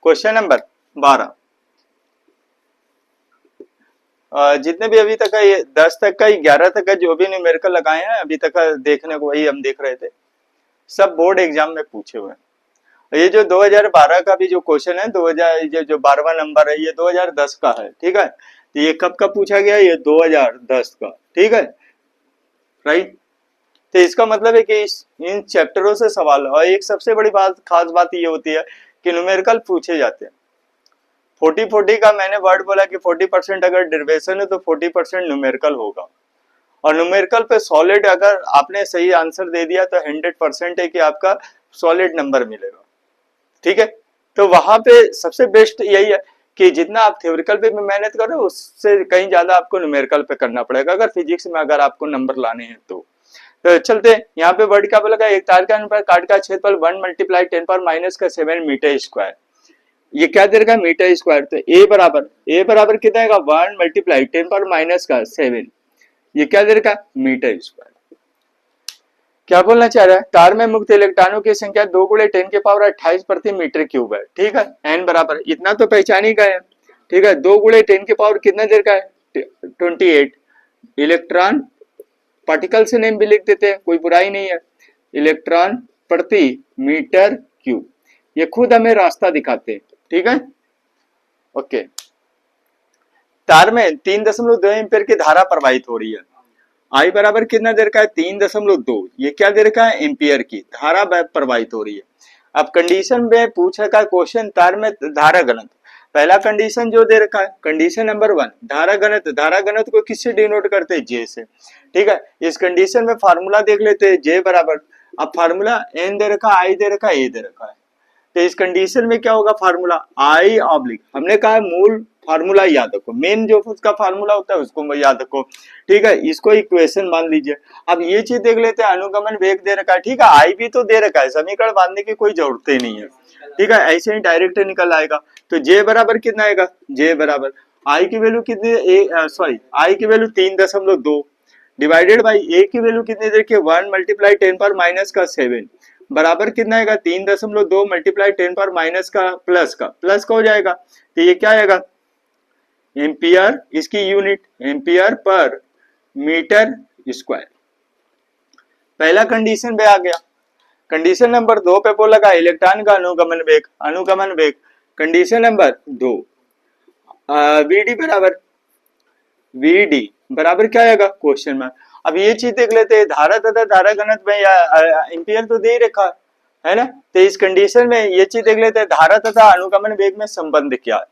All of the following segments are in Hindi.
Question number 12। जितने भी अभी तक का ये 10 तक का 11 तक का जो भी न्यूमेरिकल लगाए हैं अभी तक का देखने को वही हम देख रहे थे, सब बोर्ड एग्जाम में पूछे हुए हैं। ये जो 2012 का भी जो क्वेश्चन है 2000 जो 12वां नंबर है ये 2010 का है, ठीक है। तो ये कब का पूछा गया, ये 2010 का, ठीक है, राइट। तो इसका मतलब है कि इन चैप्टरों से सवाल, और एक सबसे बड़ी बात खास बात ये होती है कि न्यूमेरिकल पूछे जाते हैं। 40-40 का मैंने वर्ड बोला कि 40% अगर डेरिवेशन है तो 40% न्यूमेरिकल होगा, और न्यूमेरिकल पे सॉलिड अगर आपने सही आंसर दे दिया तो 100% है कि आपका सॉलिड नंबर मिलेगा, ठीक है। तो वहां पे सबसे बेस्ट यही है कि जितना आप थ्योरिकल पे मेहनत करो उससे कहीं ज्यादा आपको न्यूमेरिकल पे करना पड़ेगा अगर फिजिक्स में अगर आपको नंबर लाने हैं तो चलते हैं। यहाँ पे वर्ड क्या बोला, एक तार का अनुपात काट का क्षेत्रफल 1 × 10⁻⁷ मीटर स्क्वायर, ये क्या दे रखा है, मीटर स्क्वायर। तो ए बराबर कितना है, 1 × 10⁻⁷, ये क्या दे रखा है, मीटर स्क्वायर। क्या बोलना चाह रहा है, तार में मुक्त इलेक्ट्रॉनों की संख्या 2 × 10⁻28 प्रति मीटर क्यूब है, ठीक है। एन बराबर इतना तो पहचान ही गए हैं, ठीक है। 2 × 10⁻, कितना देर का है, 28 इलेक्ट्रॉन, पार्टिकल से नेम भी लिख देते हैं, कोई बुराई नहीं है, इलेक्ट्रॉन प्रति मीटर क्यूब, ये खुद हमें रास्ता दिखाते हैं, ठीक है, ओके। तार में 3.2 एम्पीयर की धारा प्रवाहित हो रही है, आई बराबर कितना दे रखा है, 3.2, ये क्या दे रखा है, एम्पियर की धारा प्रवाहित हो रही है। अब कंडीशन में पूछ रखा है क्वेश्चन, तार में धारा घनत्व, पहला कंडीशन जो दे रखा है, कंडीशन नंबर 1, धारा घनत्व को किससे डिनोट करते हैं, जे से, ठीक है। इस कंडीशन में फार्मूला देख लेते हैं, जे बराबर, अब फार्मूला एन दे रखा, आई दे रखा, ए दे रखा है। तो इस कंडीशन में क्या होगा, फार्मूला आई ऑब्लिक, हमने कहा मूल फार्मूला याद रखो, मेन जो उसका फार्मूला होता है उसको याद रखो, ठीक है। इसको इक्वेशन मान लीजिए। अब ये चीज देख लेते हैं, अनुगमन वेग दे रखा है, ठीक है, आई भी तो दे रखा है, समीकरण बांधने की कोई जरूरत ही नहीं है, ठीक है, ऐसे ही डायरेक्ट निकल आएगा। तो जे बराबर कितना आएगा, जे बराबर आई की वैल्यू कितनी, आई की वैल्यू 3.2 डिवाइडेड बाई ए की वैल्यू कितनी देखिए 1 × 10⁻⁷ बराबर कितना आएगा, 3.2 × 10⁻⁻ प्लस का हो जाएगा। तो ये क्या आएगा, एम्पियर, इसकी unit ampere per metre square. पहला कंडीशन पे आ गया। कंडीशन नंबर 2 पे बोला लगा इलेक्ट्रॉन का अनुगमन वेग, कंडीशन नंबर 2 वीडी बराबर क्या आएगा, क्वेश्चन में। अब ये चीज देख लेते हैं, धारा तथा धारा घनत्व में या एम्पियर तो दे ही रखा है ना। तो इस कंडीशन में ये चीज देख लेते हैं, धारा तथा अनुगमन वेग में संबंध क्या है।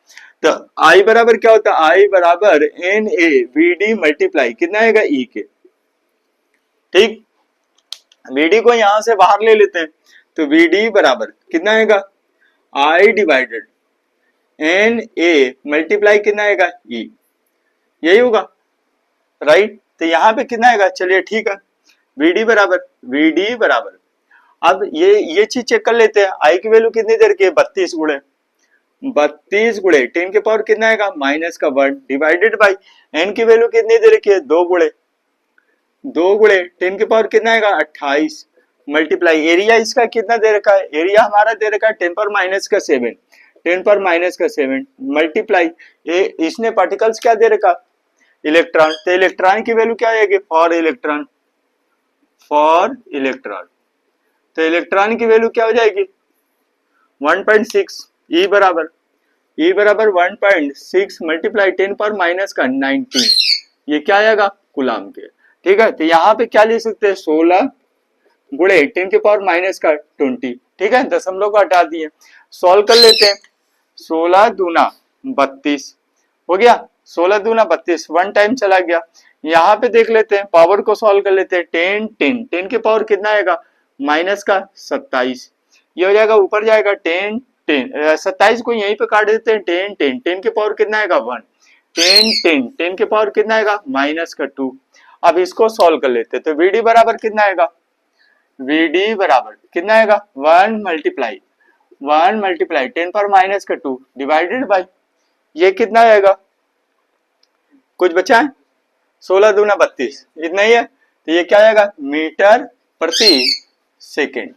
तो आई बराबर क्या होता है, आई बराबर N A V D multiply कितना आएगा, ई के, ठीक। वीडी को यहां से बाहर ले लेते हैं, तो वीडी बराबर कितना आएगा, I divided N A multiply कितना आएगा, ई, यही होगा, राइट। तो यहाँ पे कितना आएगा, चलिए ठीक है, वीडी बराबर अब ये चीज चेक कर लेते हैं, आई की वैल्यू कितनी देर की है, 32 गुणे 10 के पावर कितना आएगा, -1 डिवाइडेड बाई एन की वैल्यू कितनी देर की है, 2 गुणे 10 के पावर कितना आएगा, 28 मल्टीप्लाई एरिया इसका कितना दे रखा है, एरिया हमारा दे रखा है 10⁻⁷ मल्टीप्लाई इसने पार्टिकल्स क्या दे रखा, इलेक्ट्रॉन। तो इलेक्ट्रॉन की वैल्यू क्या आएगी, फॉर इलेक्ट्रॉन, तो इलेक्ट्रॉन की वैल्यू क्या हो जाएगी 1.6, ई बराबर 1.6 मल्टीप्लाई 10⁻⁻⁹, ये क्या आएगा, कूलाम के, ठीक है। तो यहाँ पे क्या ले सकते हैं, 16 गुणे 10⁻⁻20, ठीक है, दशमलव को हटा दिए, सॉल्व कर लेते हैं, 16 दूना 32 हो गया, 16 दूना 32, 1 टाइम चला गया। यहाँ पे देख लेते हैं, पावर को सॉल्व कर लेते हैं, 10 के पावर कितना आएगा, -27, ये हो जाएगा, ऊपर जाएगा 10 27 को यहीं पे काट देते हैं, 10 के पावर कितना आएगा 1, 10 के पावर कितना आएगा -2। अब इसको सॉल्व कर लेते हैं, तो वीडी बराबर कितना आएगा, वीडी बराबर कितना आएगा 1 मल्टीप्लाई 10⁻⁻2 डिवाइडेड बाई ये कितना आएगा, कुछ बचा है, 16 दूना 32, इतना ही है। तो ये क्या आएगा, मीटर प्रति सेकेंड।